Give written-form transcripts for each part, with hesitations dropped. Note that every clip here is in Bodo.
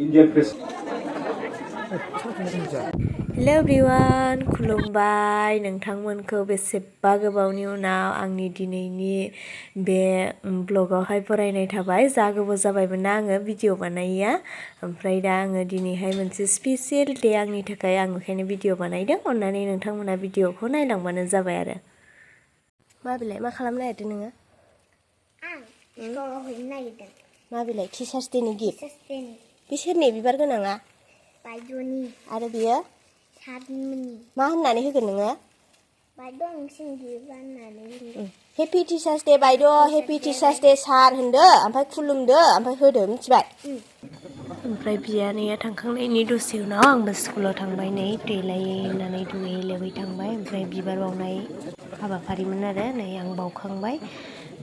Indian President. Hello everyone, खुलुमबाय नोंथांमोनखौ बेसेबा गोबावनि उनाव आंनि दिनैनि बे ब्लगावहाय बरायनाय थाबाय। जा गोबाव जाबायमोन ना आङो भिडिअ बानायैया, ओमफ्राय दा आङो दिनैहाय मोनसे स्पेसियेल डे आंनि थाखाय, आं बेखायनो भिडिअ बानायदों। अन्नानै नोंथांमोना भिडिअखौ नायलांबानो जाबाय आरो। मा बिलाय मा खालामनो नागिरदों नोङो? आं स्कुलाव हैनो नागिरदों। मा बिलाय teachers Danny gift? Teachers Danny. बे सोरनि बिबार गोनाङा? बायद'नि। आरो बियो? सारमोननि। मा होननानै होगोन नोङो? बायद' नोंसिनि बिबार होननानै होगोन। हेपि टिचार्स डे बायद', हेपि टिचार्स डे सार होनदो, ओमफ्राय खुलुमदो, ओमफ्राय होदो, मिथिबाय? ओमफ्राय बियानैया थांखांनायनि दसे उनाव आंबो स्कुलाव थांबाय। नै देलायनानै दुगैयै लोबै थांबाय। ओमफ्राय बिबार बावनाय हाबाफारिमोन आरो नै आं बावखांबाय।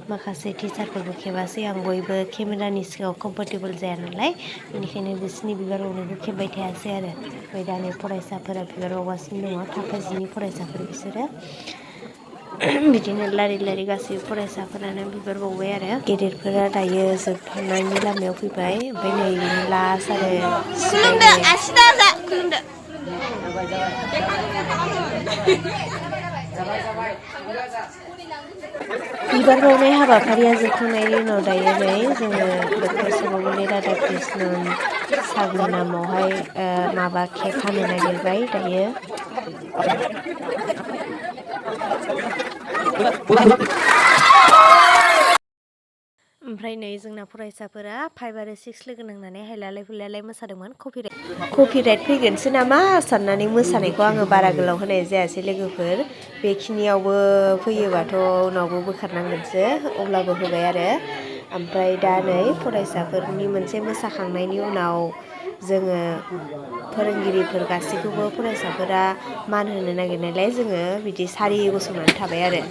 माखासे टिचारफोरबो खेबासै, आं बयबो केमेरानि सिगाङाव कम्फर्टेबल जाया नालाय, बेनिखायनो बिसोरनि बिबार बावनायखौ खेबबाय थायासै आरो। ओमफ्राय दा नै फरायसाफोरा बिबार बावगासिनो दङ, थाखो 10नि फरायसाफोर बिसोरो। बिदिनो लारि लारि गासैबो फरायसाफोरानो बिबार बावबाय आरो। गेदेरफोरा दायो जोबहांनायनि लामायाव फैबाय। ओमफ्य नै बिनो लास्ट आरो खुलुमदो, आसि दाजा, खुलुमदो। बिबार बावनाय हाबाफारिया जोबखांनायनि उनाव दायो नै जोङो डक्टर सर्वपल्ली राधाकृष्णन सारनि नामावहाय माबा केक हानो नागिरबाय दायो। ओमफ्राय नै जोंना फरायसाफोरा 5 आरो 6 लोगो नांनानै हायलालाय हुइलालाय मोसादोंमोन। कपिराइट फैगोनसो नामा साननानै मोसानायखौ आङो बारा गोलाव होनाय जायासै लोगोफोर। बेखिनियावबो फैयोबाथ' उनावबो बोखारनांगोनसो, अब्लाबो होबाय आरो। ओमफ्राय दा नै फरायसाफोरनि मोनसे मोसाखांनायनि उनाव जोङो फोरोंगिरिफोर गासैखौबो फरायसाफोरा मान होनो नागिरनायलाय जोङो बिदि सारि गसंनानै थाबाय आरो।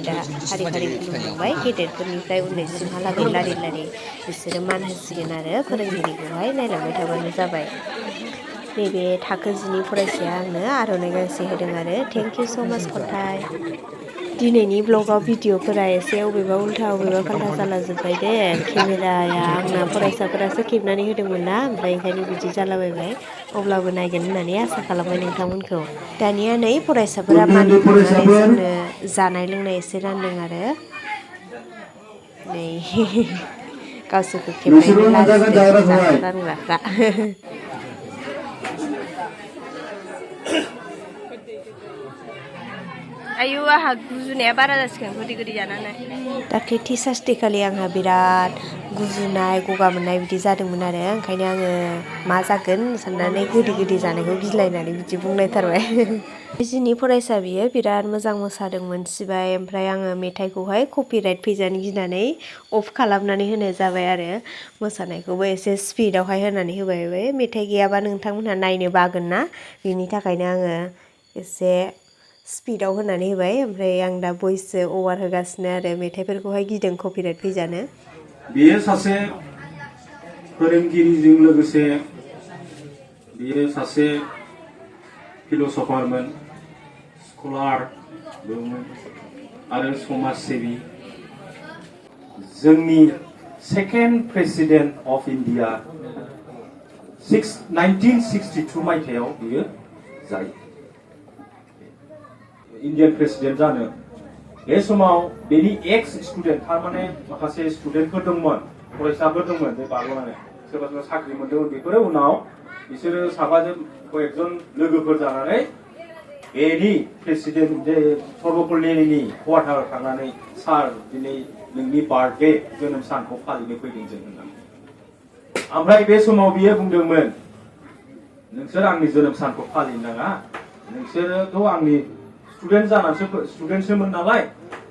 दा फारि फारि खुलुमलांबाय, गेदेरफोरनिफ्राय उन्दैसिमहालागै लारि लारि बिसोरो मान होसिगोन आरो फोरोंगिरिखौहाय नायलांबाय थाबानो जाबाय। नैबे थाखो 10नि फरायसाया आंनो आर'नाइ गांसे होदों आरो। थेंक इउ स' माच खन्थाइ। दिनैनि ब्लगाव भिडिअफोरा एसे अबेबा उल्था अबेबा फाल्था जालाजोब्बाय दे। केमेराया आंना फरायसाफोरासो खेबनानै होदोंमोन ना, ओमफ्राय ओंखायनो बिदि जालाबायबाय। अब्लाबो नायगोन होननानै आसा खालामबाय नोंथांमोनखौ। दानिया नै फरायसाफोरा मान होखांनानै जोंनो जानाय लोंनाय एसे रानदों आरो। नै गावसोरखौ खेबनायनि लाजिदों जाग्रा रानग्राफ्रा। आयु आंहा गुजुनाया बारा जासिगोन गोदै गोदै जानानै। दाख्लै टिचार्स डे खालि आंहा बिराद गुजुनाय गगा मोननाय बिदि जादोंमोन आरो। ओंखायनो आङो मा जागोन साननानै गोदै गोदै जानायखौ गिलायनानै बिदि बुंलायथारबाय। 10नि फरायसा बियो बिराद मोजां मोसादों, मोनसिबाय। ओमफ्राय आङो मेथाइखौहाय कपिराइट फैजानो गिनानै अफ खालामनानै होनाय जाबाय आरो। मोसानायखौबो एसे स्पिडआवहाय होनानै होबाय। बे मेथाइ गैयाबा नोंथांमोनहा नायनो बागोन ना, बेनि थाखायनो आङो एसे स्पिडआव होनानै होबाय। ओमफ्राय आं दा भइससो अभार होगासिनो आरो, मेथाइफोरखौहाय गिदों कपिराइट फैजानो। बेयो सासे फोरोंगिरिजों लोगोसे बेयो सासे फिल'सफारमोन, स्कलार दंमोन आरो समाज सिबि। जोंनि सेकेन्ड प्रेसिडेन्ट अफ इन्डिया 1962 मायथाइयाव बियो जायो। इन्डियान प्रेसिडेन्ट जानो बे समाव बेनि एक्स स्टुडेन्ट, थारमाने माखासे स्टुडेन्टफोर दंमोन, फरायसाफोर दंमोन बे बारग'नानै सोरबा सोरबा साख्रि मोनदोंमोन। बेफोरो उनाव बिसोरो साबाजों कয়েকজন लोगोफोर जानानै बेनि प्रेसिडेन्ट जे सर्वपल्लीनि क्वार्टाराव थांनानै सार दिनै नोंनि बार्थडे जोनोम सानखौ फालिनो फैदों जों होननानै। ओमफ्राय बे समाव बियो बुंदोंमोन, नोंसोर आंनि जोनोम सानखौ फालिनो नाङा, नोंसोरोथ' आंनि स्टुडेन्टसोमोन नालाय,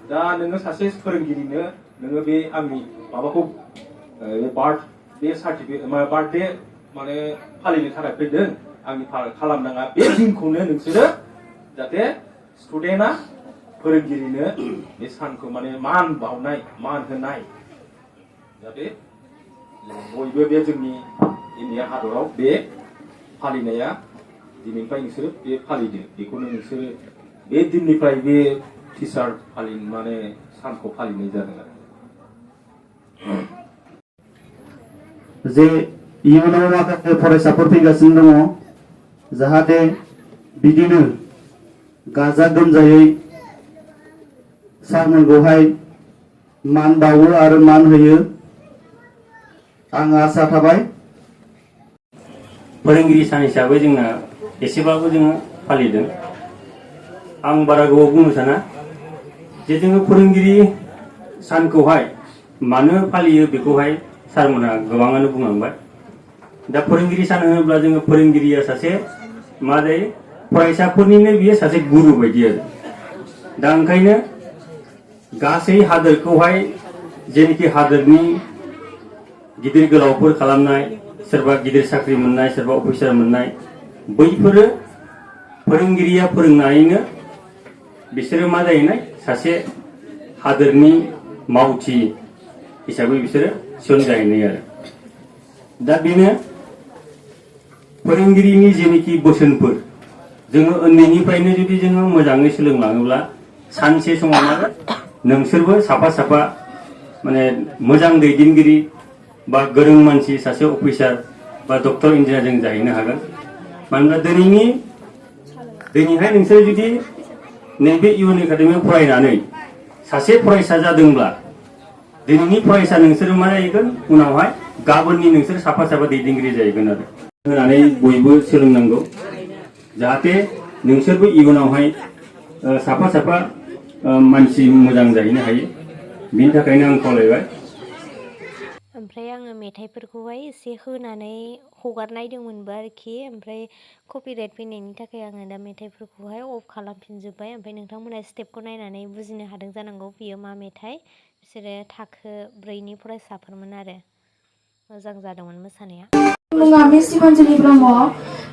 दा नोङो सासे फोरोंगिरिनो नोङो बे आंनि माबाखौ बार्थडे सार्टिफिकेट बार्थडे माने फालिनो थाखाय फैदों, आंनि खालामनाङा। बे दिनखौनो नोंसोरो जाहाथे स्टुडेन्टआ फोरोंगिरिनो बे सानखौ माने मान बावनाय, मान होनाय, जाहाथे बयबो बे जोंनि इन्डिया हादराव बे फालिनाया दिनैनिफ्राय नोंसोरो बे फालिदो। बेखौनो नोंसोरो बे दिननिफ्राय बे टिचार माने सानखौ फालिनाय जादों आरो। जे इयुनाव माखासे फरायसाफोर फैगासिनो दङ जाहाथे बिदिनो गाजा गोमजायै सारमोनखौहाय मान बावो आरो मान होयो आं आसा थाबाय फोरोंगिरि सान हिसाबै जोंना एसेबाबो जोङो फालिदों आं बारा गोबाव बुंनो साना जे जोङो फोरोंगिरि सानखौहाय मानो फालियो बेखौहाय सारमोनहा गोबाङानो बुंलांबाय दा फोरोंगिरि सान होनोब्ला जोङो फोरोंगिरिया सासे मा जायो फरायसाफोरनिनो बियो सासे गुरु बायदि आरो दा ओंखायनो गासै हादोरखौहाय जेनोखि हादोरनि गिदिर गोलावफोर खालामनाय सोरबा गिदिर साख्रि मोननाय सोरबा अफिसार मोननाय बैफोरो फोरोंगिरिया फोरोंनानैनो बिसोरो मा जाहैनाय सासे हादोरनि मावथि हिसाबै बिसोरो थिसनजाहैनाय आरो दा बेनो फोरोंगिरिनि जेनोखि बोसोनफोर जोङो उन्दैनिफ्रायनो जुदि जोङो मोजाङै सोलोंलाङोब्ला सानसे समाव मा नोंसोरबो साफा साफा माने मोजां दैदेनगिरि बा गोरों मानसि सासे अफिसार बा डक्टर इन्जिनियार जों जाहैनो हागोन मानोना दिनैहाय नोंसोर जुदि नैबे इउएन एकाडेमियाव फरायनानै सासे फरायसा जादोंब्ला दिनैनि फरायसा नोंसोर मा जाहैगोन उनावहाय गाबोननि नोंसोर साफा साफा दैदेनगिरि जाहैगोन आरो होनानै बयबो सोलोंनांगौ जाहाथे नोंसोरबो इयुनावहाय साफा साफा मानसि मोजां जाहैनो हायो बिनि थाखायनो आं खावलायबाय ओमफ्राय आङो मेथाइफोरखौहाय एसे होनानै हगारनायदोंमोनबो आरोखि ओमफ्राय कपिराइट फैनायनि थाखाय आङो दा मेथाइफोरखौहाय अफ खालामफिनजोब्बाय ओमफ्राय नोंथांमोना स्टेपखौ नायनानै बुजिनो हादों जानांगौ बियो मा मेथाइ बिसोरो थाखो 4नि फरायसाफोरमोन आरो मोजां जादोंमोन मोसानाया मुङा मिस सिमनजुलि ब्रह्म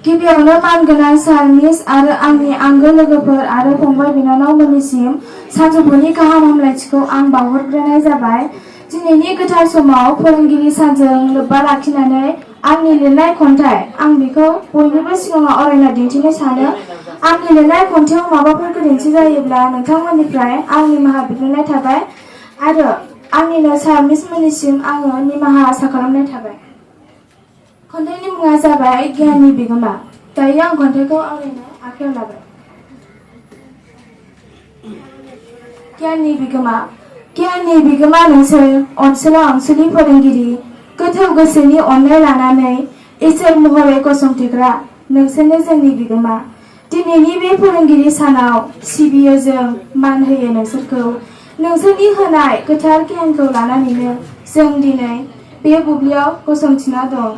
गिबियावनो मानगोनां सार मिस आरो आंनि आंगो लोगोफोर आरो फंबाय बिनानावमोननिसिम सानजौफुनि गाहाम हामलायथिखौ आं बावहरग्रोनाय जाबाय दिनैनि गोथार समाव फोरोंगिरि सानजों लोब्बा लाखिनानै आंनि लिरनाय खन्थाइ आं बेखौ बयनिबो सिगाङाव आवरायना दिन्थिनो सानो आंनि लिरनाय खन्थाइयाव माबाफोर गोरोन्थि जायोब्ला नोंथांमोननिफ्राय आं निमाहा बिग्रोनाय थाबाय आरो आंनिनो सार मिस मोननिसिम आङो निमाहा आसा खालामनाय थाबाय खन्थाइनि मुङा जाबाय गियाननि बिगोमा दायो आं खन्थाइखौ आवरायनो आखायाव लाबाय गियाननि बिगोमा नोंसोर अनसुला अनसुलि फोरोंगिरि गोथौ गोसोनि अननाय लानानै इसोर महरै गसंथेग्रा नोंसोरनो जोंनि बिगोमा दिनैनि बे फोरोंगिरि सानाव सिबियो जों मान होयो नोंसोरखौ नोंसोरनि होनाय गोथार गियानखौ लानानैनो जों दिनै बे बुब्लियाव गसंथिना दं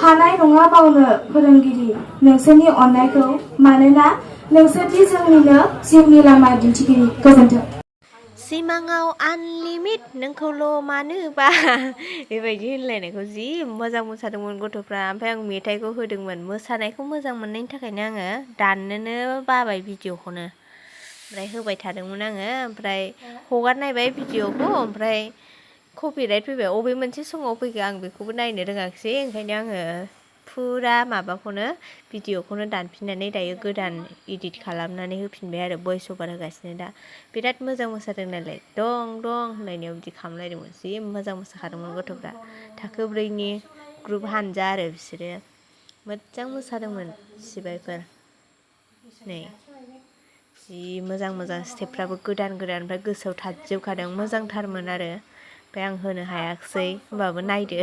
हानाय नङा बावनो फोरोंगिरि नोंसोरनि अननायखौ मानोना नोंसोरदि जोंनिनो जिउनि लामा दिन्थिगिरि गोजोन्थों सिमाङाव आनलिमिट नोंखौल' मानोबा बेबायदि होनलायनायखौ जि मोजां मोसादोंमोन गथ'फ्रा ओमफ्राय आं मेथाइखौ होदोंमोन मोसानायखौ मोजां मोननायनि थाखायनो आङो दाननोनो बाबाय भिडिअखौनो ओमफ्राय होबाय थादोंमोन आङो ओमफ्राय हगारनायबाय भिडिअखौ ओमफ्राय कपिराइट फैबाय अबे मोनसे समाव फैखो आं बेखौबो नायनो रोङाखिसै ओंखायनो आङो फुरा माबाखौनो भिडिअखौनो दानफिननानै दायो गोदान इडिट खालामनानै होफिनबाय आरो भइस अभार होगासिनो दा बिराद मोजां मोसादों नालाय दं होनलायनायाव बिदि खालामलायदोंमोन जि मोजां मोसाखादोंमोन गथ'फ्रा थाखो 4नि ग्रुप हानजा आरो बिसोरो मोजां मोसादोंमोन सिबायफोर नै जि मोजां स्टेपफ्राबो गोदान ओमफ्राय गोसोआव थाजोबखादों मोजांथारमोन आरो ओमफ्राय आं होनो हायाखिसै होमबाबो नायदो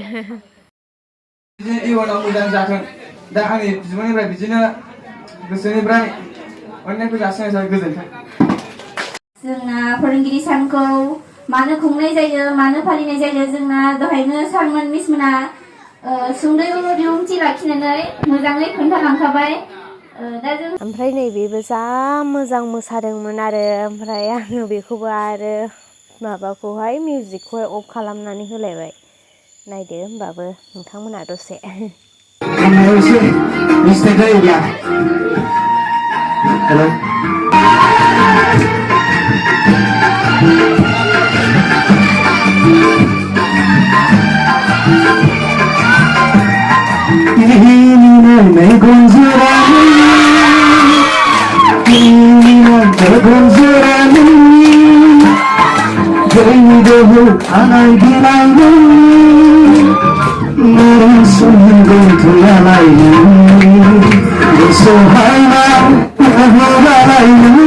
बिदिनो इयुनाव मोजां जाथों दा आंनि बिब'निफ्राय बिदिनो गोसोनिफ्राय अननायखौ जासिनाय जाबाय गोजोन्थों जोंना फोरोंगिरि सानखौ मानो खुंनाय जायो मानो फालिनाय जायो जोंना दहायनो सारमोन मिसमोना सुंद'यै बिबुंथि लाखिनानै मोजाङै खोन्थालांखाबाय दा जों ओमफ्राय नैबेबो जा मोजां मोसादोंमोन आरो ओमफ्राय आङो बेखौबो आरो माबाखौहाय मिउजिकखौहाय अफ खालामनानै होलायबाय नायदो होमबाबो नोंथांमोना दसे दैनि दोहौ थानाय बिलाइनि नों सुनि गन्थंआलायनो गोसोहायनाव महरालायनो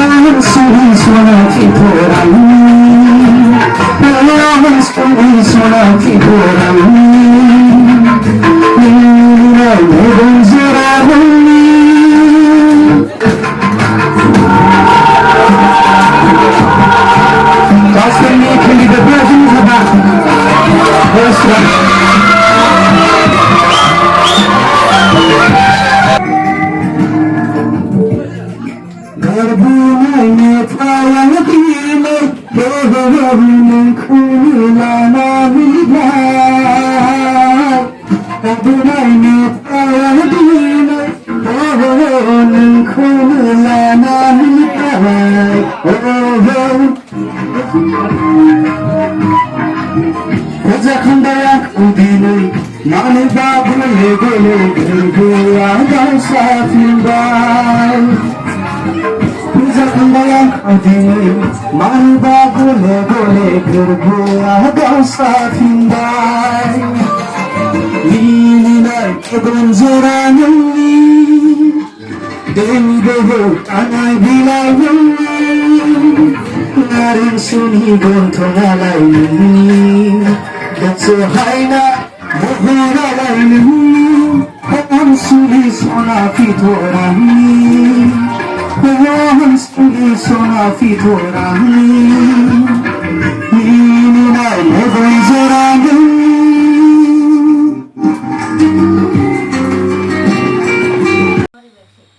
आं सुनि सना फिथरानि आं सुनि सना फिथरानि नोंनाव मेगन जरानि गावसोरनि केन्डिडेटफोरा जोंनि जाबा गोरबोनायनिफ्राय आं दिनै नोंखौनो लानानै गोरबोनायनिफ्राय आं दिनै नोंखौनो लानानै जाखांबाय आंखौ दिनै मानोबा गले गले गोरबोआ गावसाफिनबाय जाखांबाय आंखौ दिनै मानोबा गले गले गोरबोआ गावसाफिनबाय मिनिनाय मेगन जरा नोंनि दैनि दोहौ थानाय बिलाइ नोंनि नारें सुनि गन्थंआलाय नोंनि गोसोहायना महरालाय नोंनि आं सुनि सना फिथरानि आं सुनि सना फिथरानि मिनिनाय मेगन जरा नोंनि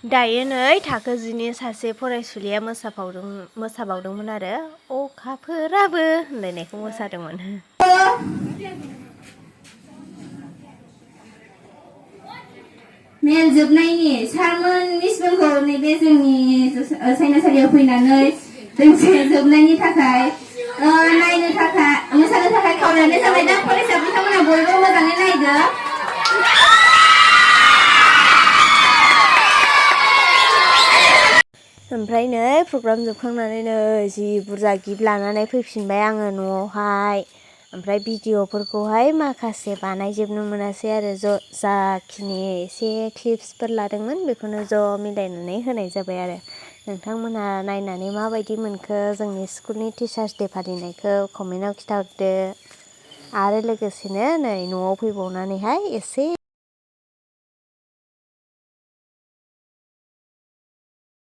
दायो नै थाखो जिनि सासे फरायसुलिया मोसाबावदोंमोन आरो अखाफोराबो होनलायनायखौ मोसादोंमोन। मेल जोबनायनि सारमोन मिसमोनखौ नैबे जोंनि साइनासालियाव फैनानै दोंसे जोबनायनि थाखाय नायनो थाखाय मोसानो थाखाय खावलायनाय जाबाय। दा फरायसा बिथांमोना बयबो मोजाङै नायदो। ओमफ्राय नै प्रग्राम जोबखांनानै नै जि बुरजा गिफ्ट लानानै फैफिनबाय आङो न'आवहाय। ओमफ्राय भिडिअफोरखौहाय माखासे बानायजोबनो मोनासै आरो जाखिनि एसे क्लिप्सफोर लादोंमोन बेखौनो ज' मिलायनानै होनाय जाबाय आरो। नोंथांमोनहा नायनानै माबायदि मोनखो जोंनि स्कुलनि टिचार्स डे फालिनायखौ कमेन्टआव खिन्थाहरदो। आरो लोगोसेनो नै न'आव फैबावनानैहाय एसे